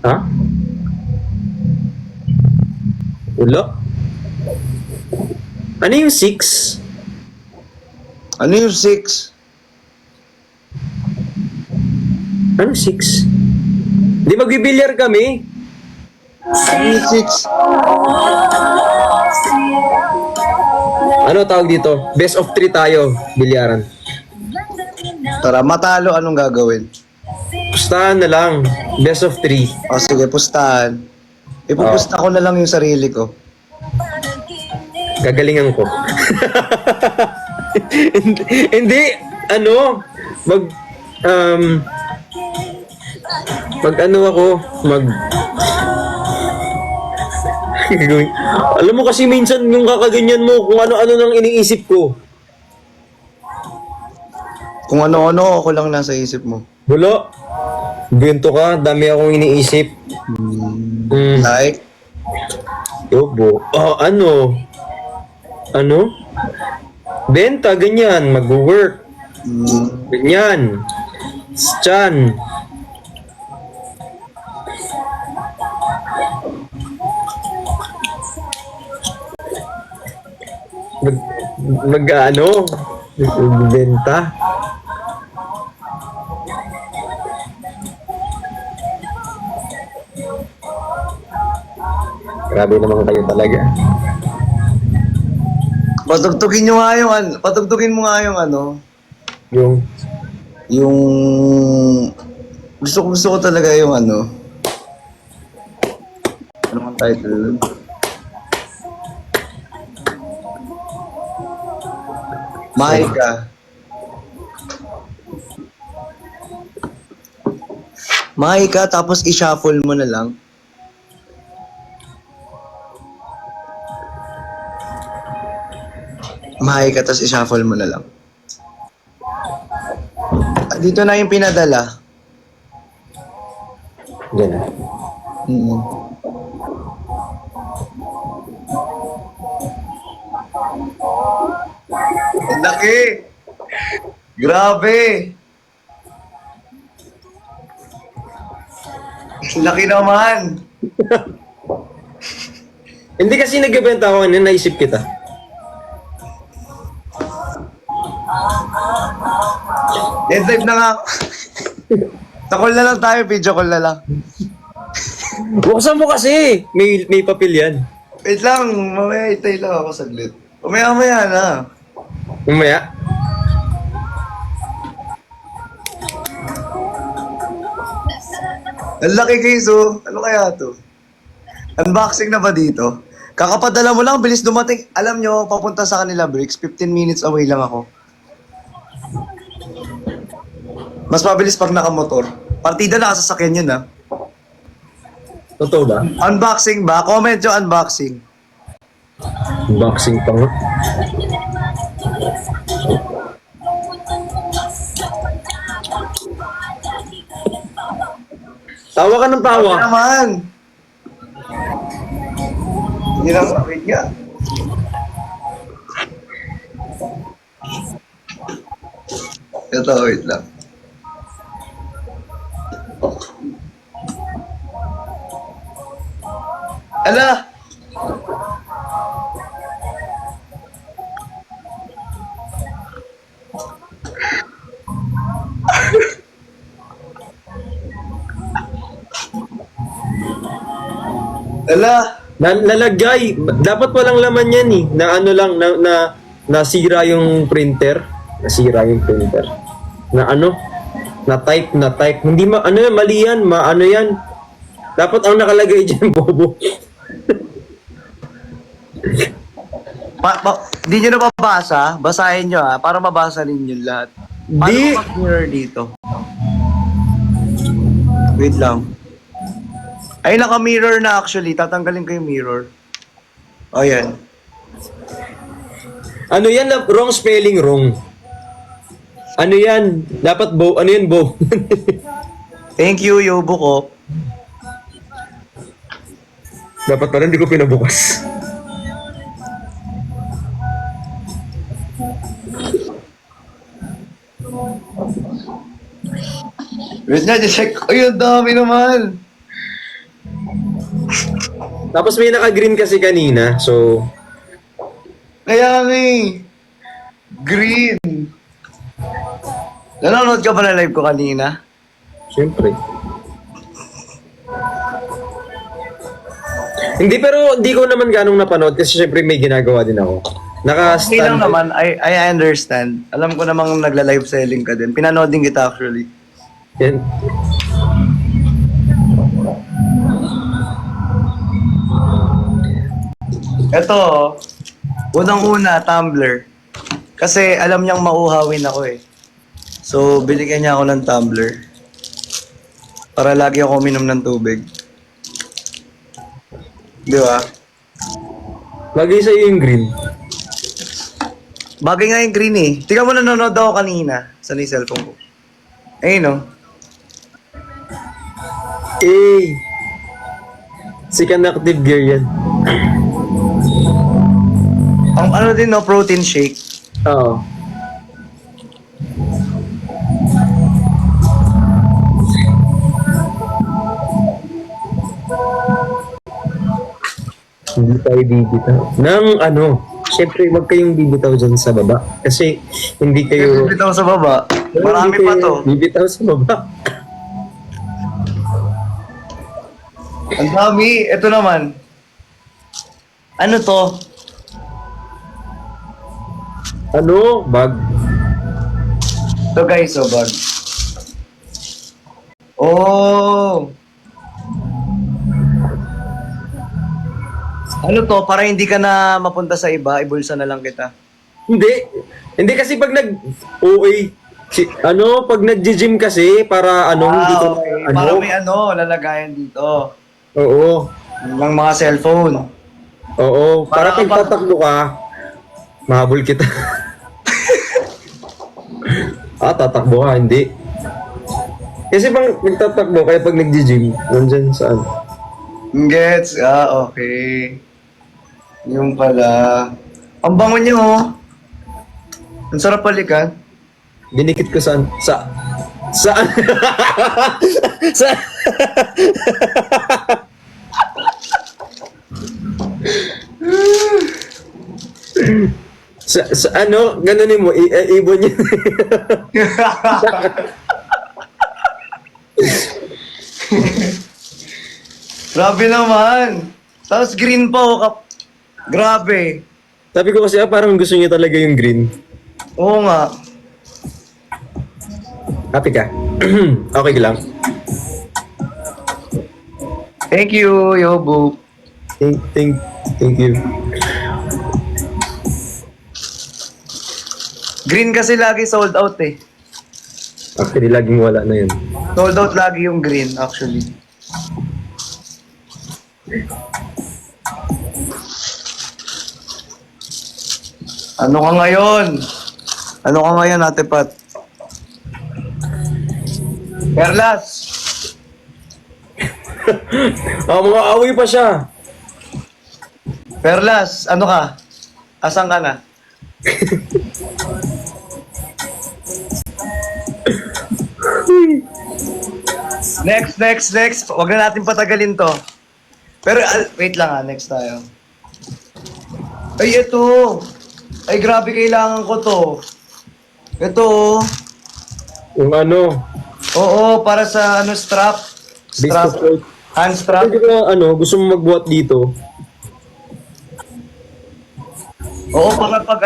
S2: Ha? Wala? Ano yung 6?
S3: Ano yung 6?
S2: Ano 6? Di magbibilyar kami.
S3: Ano yung 6?
S2: Ano tawag dito? Best of 3 tayo, bilyaran.
S3: Tara, matalo, anong gagawin?
S2: Pustahan na lang. Best of 3.
S3: O sige, pustahan. Ipupusta ko na lang yung sarili ko.
S2: Gagalingan ko. Hindi, alam mo kasi minsan yung kakaganyan mo kung ano-ano nang iniisip ko.
S3: Kung ano-ano, ako lang nasa isip mo.
S2: Wala. Bento ka, dami akong iniisip.
S3: Like?
S2: Yobo. Benta, ganyan. Mag-work. Ganyan. Chan. Benta. Grabe naman kayo talaga.
S3: Patugtugin nyo nga yung patugtugin mo nga yung yung gusto ko talaga yung ano ang title? Mahika. Mahika, tapos i-shuffle mo na lang. Mahika, tapos i-shuffle mo na lang. Dito na yung pinadala.
S2: Yan.
S3: Mm. Ang laki! Grabe! Ang laki naman!
S2: Hindi kasi nagbebenta ako kanina, naisip kita.
S3: Dead live na nga. Takol na lang tayo, video call na lang.
S2: Buksan mo kasi! May papel yan.
S3: Wait lang, mamaya itay lang ako saglit. Mamaya na.
S2: Mamaya.
S3: Ang laki guys, oh. Ano kaya to? Unboxing na ba dito? Kakapadala mo lang, bilis dumating. Alam nyo, papunta sa kanila, Bricks. 15 minutes away lang ako. Mas mabilis pag nakamotor. Partida na kasasakyan yun, ha?
S2: Totoo ba?
S3: Unboxing ba? Comment yung unboxing.
S2: Unboxing pa nga. Tawa ka ng tawa.
S3: Ano naman? Hindi lang sakit nga. Ito, wait lang. Ala! Ala!
S2: Nalagay. Dapat walang laman yan eh. Na ano lang, nasira yung printer. Nasira yung printer. Na ano? Na-type. Hindi ano yan, mali yan. Ano yan. Dapat ang nakalagay dyan, bobo.
S3: Di nyo na mabasa? Basahin nyo ha, para mabasa ninyo lahat. Paano
S2: Di.
S3: ko mag-mirror dito? Wait lang. Ay, naka-mirror na actually. Tatanggalin ko yung mirror. O, yan.
S2: Ano yan? Wrong spelling, wrong. Ano yan? Dapat bow. Ano yan, bow?
S3: Thank you, Yobo ko.
S2: Dapat pala hindi ko pinabukas.
S3: Wait na, check. Ay, ang dami naman.
S2: Tapos may naka-green kasi kanina. So,
S3: Kaya nga eh. Green. Nanonood ka ba na live ko kanina?
S2: syempre. Hindi, pero hindi ko naman ganong napanood kasi syempre may ginagawa din ako.
S3: Okay lang
S2: Naka-stand.
S3: naman. I understand. Alam ko namang nagla-live selling ka din. Pinanood din kita actually.
S2: Yan.
S3: Ito, unang-una, tumbler. Kasi alam niyang mauhawin ako eh. So, binigyan niya ako ng tumbler. Para lagi ako uminom ng tubig. Di ba?
S2: Lagay sa'yo yung green.
S3: Bagay nga yung green eh. Tingnan mo, nanonood ako kanina sa cellphone ko. Ayun oh.
S2: Eh. Si Canactive Gear yan.
S3: Ang ano din no, protein shake.
S2: Oo. Hindi tayo bibitaw. Nang ano, syempre wag kayong bibitaw dyan sa baba. Kasi hindi kayo...
S3: Bibitaw sa baba. Marami
S2: hindi
S3: pa
S2: kayo
S3: to.
S2: Bibitaw sa baba.
S3: Ang dami. Ito naman. Ano to?
S2: Ano? Bag.
S3: Ito guys, oh, bag. Oh! Ano to? Para hindi ka na mapunta sa iba, ibulsa na lang kita.
S2: Hindi. Hindi kasi pag pag nag-gym kasi, para hindi ko,
S3: Okay. Para may lalagayan dito.
S2: Oo.
S3: Ng mga cellphone.
S2: Oo. Para
S3: Para
S2: pag tatakbo ka, mahabol kita. Tatakbo ka, hindi. Kasi pag nagtatakbo, kaya pag nag-gym, nandyan saan?
S3: Gets? Okay. Yung pala. Ang bango niyo, oh. Ang sarap balikan.
S2: Dinikit ko saan? Saan? Sa... sa ano? Ganunin mo, ibon yun.
S3: Grabe naman. Tapos green pa, oh. Grabe.
S2: Sabi ko kasi, parang gusto niya talaga yung green.
S3: Oo nga.
S2: Happy ka? Okay lang.
S3: Thank you, Yobo.
S2: Thank you.
S3: Green kasi lagi sold out eh.
S2: Actually, laging wala na yun.
S3: Sold out lagi yung green, actually. Ano ka ngayon? Ano ka ngayon, Ate Pat? Perlas!
S2: Mga away pa siya.
S3: Perlas, ano ka? Asan ka na? Next. Huwag na natin patagalin to. Pero, wait lang next tayo. Ay, ito. Ay, grabe, kailangan ko to. Ito, oh.
S2: Yung ano,
S3: Oo, para sa strap.
S2: base
S3: Strap.
S2: support.
S3: Hand strap.
S2: Pwede ka, gusto mo magbuhat dito.
S3: Oo, para pag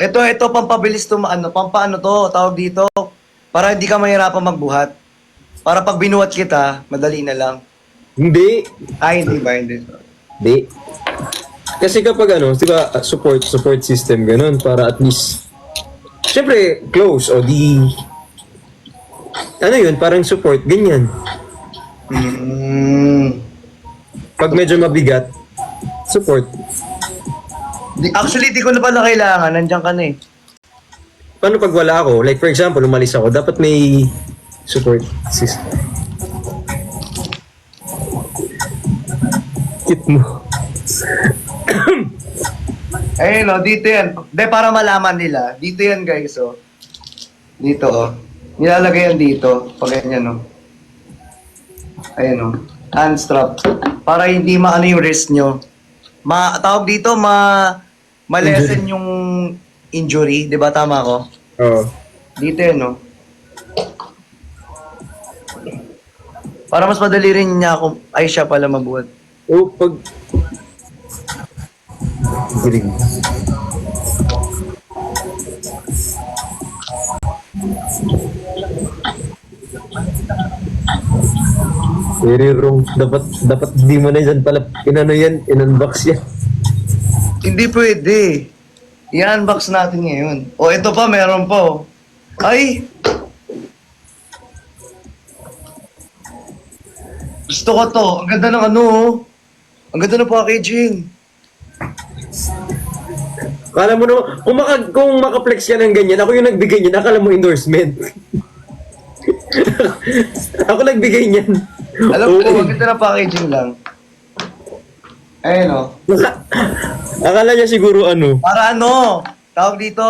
S3: ito pampabilis to, pampaano to, tawag dito. Para hindi ka mahirapan magbuhat. Para pag binuhat kita, madali na lang.
S2: Hindi.
S3: Ay, hindi ba? Hindi.
S2: Hindi. Kasi kapag di ba, support system, ganun, para at least, syempre, close, o di, yun, parang support, ganyan. Pag medyo mabigat, support.
S3: Actually, di ko na pala kailangan. Nandiyan ka na eh.
S2: Paano pag wala ako? Like, for example, umalis ako, dapat may support system. Kit mo.
S3: Ayun o, dito yan. Para malaman nila. Dito yan guys, oh. Dito, oh. Nilalagay yan dito. Pag ganyan, oh. Ayun, oh. Hand strap. Para hindi maano yung wrist nyo. Tawag dito, ma-lessen yung injury. Di ba? Tama ko?
S2: Oo.
S3: Dito yan, oh. Para mas madali rin niya siya pala mabuhat.
S2: Pag... Galing. Very wrong. Dapat hindi mo na dyan pala in-unbox yan.
S3: Hindi pwede. I-unbox natin ngayon. O, ito pa, meron pa, oh. Ay! Gusto ko to. Ang ganda ng oh. Ang ganda ng packaging.
S2: Akala mo kung makaplex ka ng ganyan, ako yung nagbigay niyan, akala mo endorsement. Ako nagbigay niyan.
S3: Alam ko, ang ganda ng packaging lang. Ayun, oh.
S2: Akala niya siguro
S3: Para tawag dito,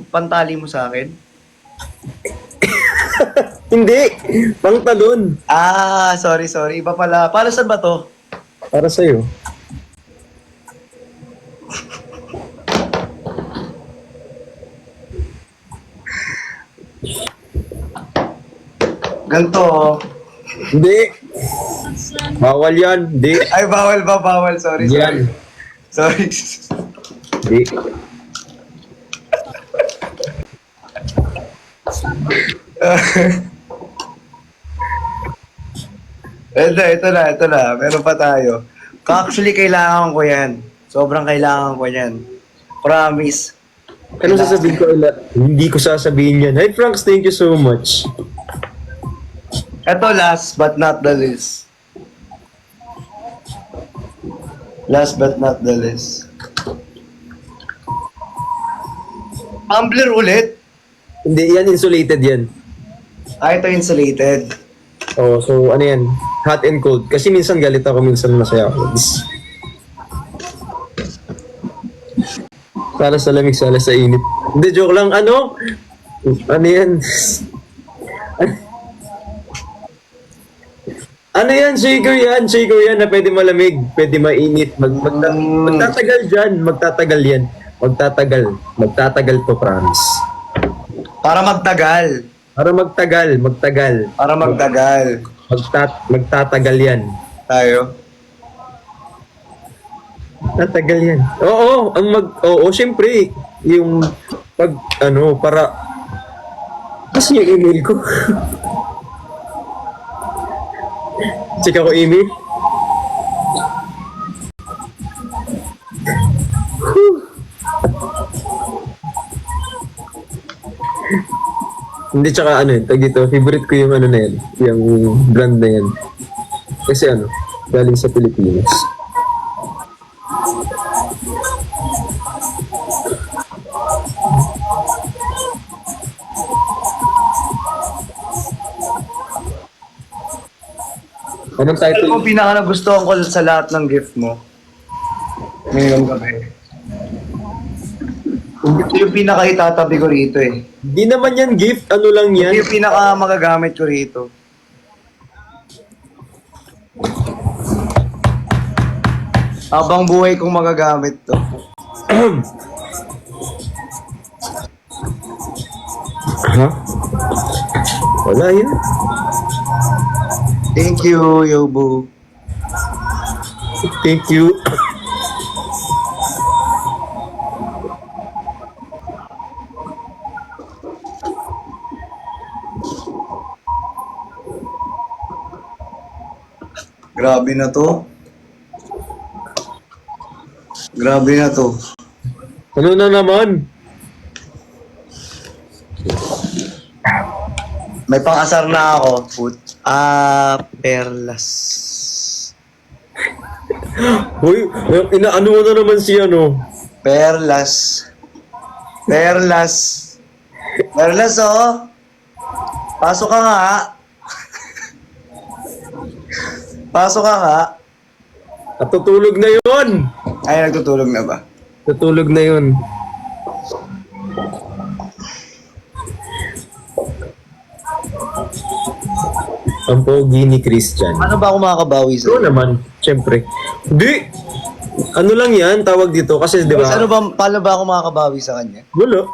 S3: pantali mo sa akin.
S2: Hindi, pangtalon.
S3: Sorry. Iba pala. Para saan ba to?
S2: Para sa'yo.
S3: Ganto, oh.
S2: Hindi. Bawal yan. Di.
S3: Ay, bawal ba? Bawal. Sorry,
S2: Yan.
S3: sorry. Sorry.
S2: Di.
S3: Ito na. Meron pa tayo. Actually, kailangan ko yan. Sobrang kailangan ko yan. Promise.
S2: Ano sasabihin ko? Hindi ko sasabihin yan. Hi Franks, thank you so much.
S3: Ito last but not the least. Last but not the least. Tumbler ulit.
S2: Hindi, yan insulated yan.
S3: Ito insulated.
S2: Oh, so ano yan? Hot and cold. Kasi minsan galit ako, minsan masaya ako. Sala sa lamig, sala sa init. Hindi, joke lang. Ano? Ano yan? Ano yan? Shaker yan. Shaker yan na pwede malamig, pwede mainit. Magtatagal dyan. Magtatagal yan. Magtatagal to, promise.
S3: Para magtagal.
S2: Para magtagal.
S3: Para magtagal.
S2: Magtatagal yan.
S3: Tayo.
S2: Tatagal yan. Oo, syempre. Yung para kasi yung email ko. Check ako email. Hindi, tsaka tag dito, favorite ko yung na yan, yung brand na yan. Kasi galing sa Pilipinas. Anong
S3: Ito
S2: title?
S3: yung pinaka nagustuhan ko sa lahat ng gift mo. Ngayong gabi. Ito yung pinaka itatabi ko rito eh.
S2: Di naman yan gift, ano lang yan.
S3: Ito yung pinaka magagamit ko rito. Habang buhay kong magagamit to.
S2: Ha? Wala yan.
S3: Thank you, Yobo.
S2: Thank you.
S3: Grabe na to. Grabe na to.
S2: Ano na naman?
S3: May pang-asar na ako. Perlas.
S2: Hoy, inaano mo na naman si
S3: Perlas. Perlas. Perlas, oh. Pasok ka nga. Pasok ka nga.
S2: Natutulog na yun.
S3: Ay, nagtutulog na ba?
S2: Natutulog na yun. Ang pogi ni Christian.
S3: Ano ba ako makakabawi
S2: Oo
S3: sa'yo?
S2: naman, syempre. Hindi! Ano lang yan, tawag dito. Kasi di ba?
S3: Paano ba ako makakabawi sa kanya?
S2: Wala.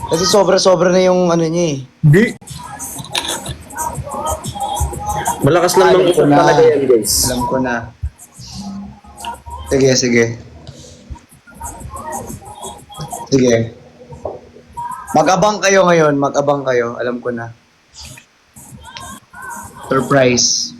S3: Kasi sobra-sobra na yung niya eh.
S2: Hindi. Malakas lang
S3: Alam
S2: ng
S3: ko
S2: usap
S3: na.
S2: talaga yan, guys.
S3: Alam ko na. Sige, sige. Sige. Mag-abang kayo ngayon, mag-abang kayo. Alam ko na. Surprise.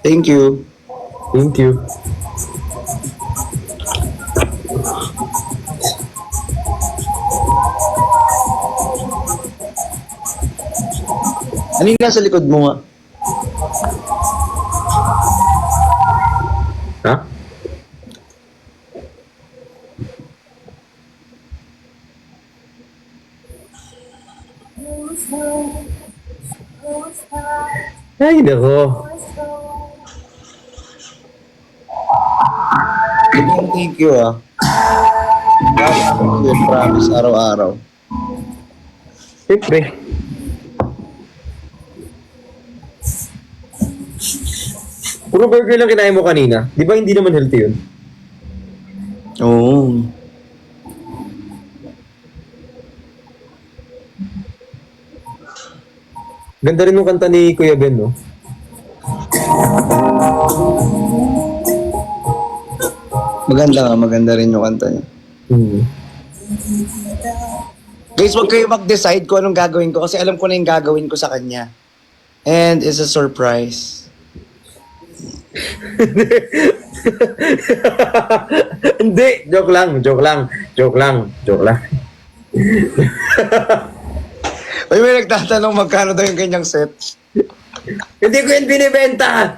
S3: Thank you.
S2: Thank you.
S3: Ano yung nasa likod mo nga?
S2: Ha? Ay, nako.
S3: Thank you ah. Thank you, promise, araw-araw.
S2: Siyempre. Puro burger lang kinain mo kanina. Di ba hindi naman healthy yun?
S3: Oo.
S2: Ganda rin ng kanta ni Kuya Ben, no?
S3: Maganda rin yung kanta niya.
S2: Hmm.
S3: Guys, wag kayo mag-decide kung anong gagawin ko kasi alam ko na yung gagawin ko sa kanya. And it's a surprise.
S2: Hindi, joke lang.
S3: Uy, may nagtatanong magkano daw yung kanyang set.
S2: Hindi ko yan binibenta.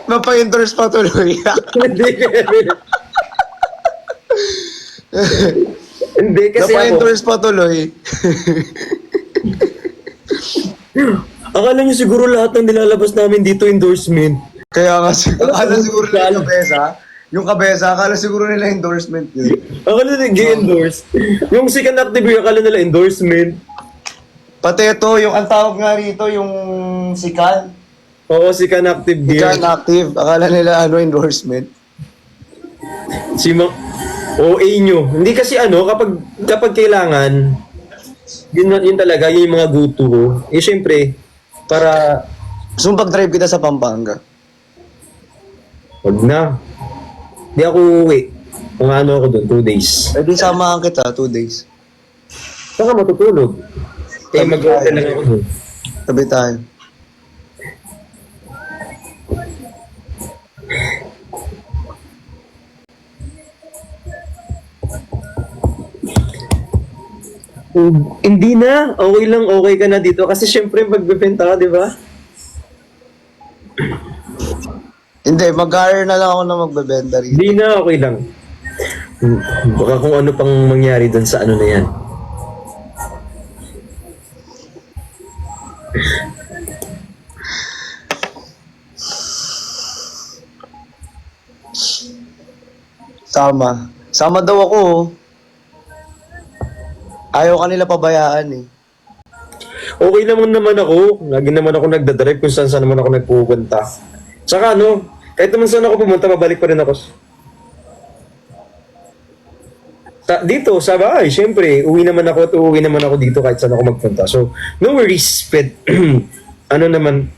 S3: Mapa-endorse pa tuloy.
S2: Hindi ko yan binibenta. Hindi kasi ako,
S3: Mapa-endorse pa tuloy.
S2: akala nyo siguro lahat ng nilalabas namin dito endorsement.
S3: Kaya nga, akala siguro nila yung kabesa, akala siguro nila endorsement yun.
S2: Akala nila gi-endorse. Yung second active, akala nila endorsement.
S3: Pati ito, yung ang tawag nga rito, yung sikan.
S2: Oo, second active gear.
S3: Sikan active, akala nila endorsement.
S2: Si OA nyo. Hindi kasi kapag kailangan, yun talaga, yun yung mga go-to ko. Eh, syempre, para,
S3: Gusto mong pag-drive kita sa Pampanga.
S2: wag na. Hindi ako uuwi. Mga ako doon, 2 days.
S3: Pwede samahan kita, 2 days.
S2: Saan ka matutulog? Eh, mag-hotel lang ako doon.
S3: Tabi tayo.
S2: Hindi na. Okay lang, okay ka na dito. Kasi syempre, magbebenta ka, di ba?
S3: Hindi, mag-hire na lang ako na magbebenta rito.
S2: Hindi na, okay lang. Baka kung ano pang mangyari doon sa ano na yan.
S3: Sama daw ako. Oh. Ayaw kanila pabayaan eh.
S2: Okay naman ako. Lagi naman ako nagdadrive kung saan naman ako nagpupunta. Saka kahit naman saan ako pumunta, mabalik pa rin ako. Dito, sa bahay, syempre, uwi naman ako dito kahit saan ako magpunta. So, no worries, ano naman,